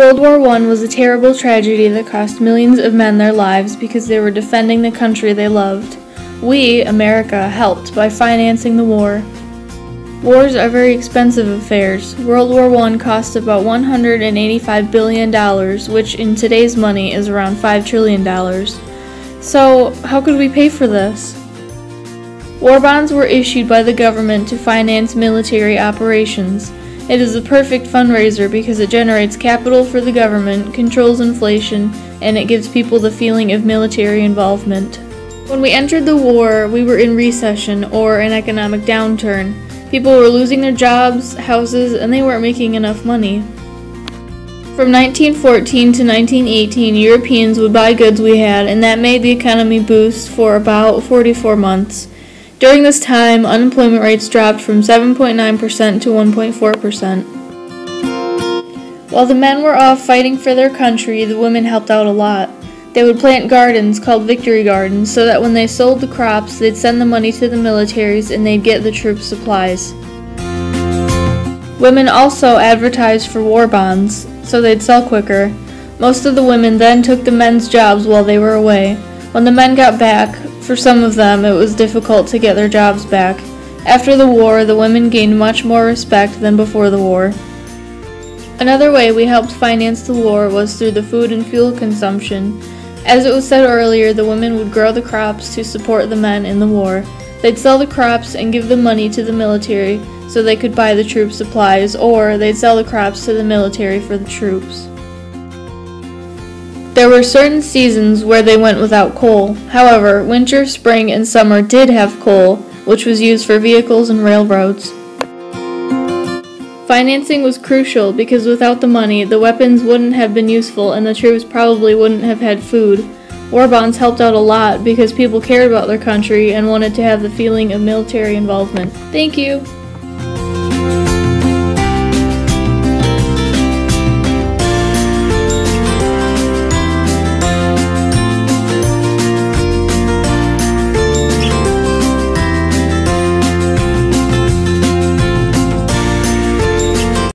World War I was a terrible tragedy that cost millions of men their lives because they were defending the country they loved. We, America, helped by financing the war. Wars are very expensive affairs. World War I cost about $185 billion, which in today's money is around $5 trillion. So, how could we pay for this? War bonds were issued by the government to finance military operations. It is the perfect fundraiser because it generates capital for the government, controls inflation, and it gives people the feeling of military involvement. When we entered the war, we were in recession, or an economic downturn. People were losing their jobs, houses, and they weren't making enough money. From 1914 to 1918, Europeans would buy goods we had, and that made the economy boost for about 44 months. During this time, unemployment rates dropped from 7.9% to 1.4%. While the men were off fighting for their country, the women helped out a lot. They would plant gardens called victory gardens so that when they sold the crops, they'd send the money to the militaries and they'd get the troops supplies. Women also advertised for war bonds, so they'd sell quicker. Most of the women then took the men's jobs while they were away. When the men got back, for some of them it was difficult to get their jobs back. After the war, the women gained much more respect than before the war. Another way we helped finance the war was through the food and fuel consumption. As it was said earlier, the women would grow the crops to support the men in the war. They'd sell the crops and give the money to the military so they could buy the troops supplies, or they'd sell the crops to the military for the troops. There were certain seasons where they went without coal. However, winter, spring, and summer did have coal, which was used for vehicles and railroads. Financing was crucial because without the money, the weapons wouldn't have been useful and the troops probably wouldn't have had food. War bonds helped out a lot because people cared about their country and wanted to have the feeling of military involvement. Thank you!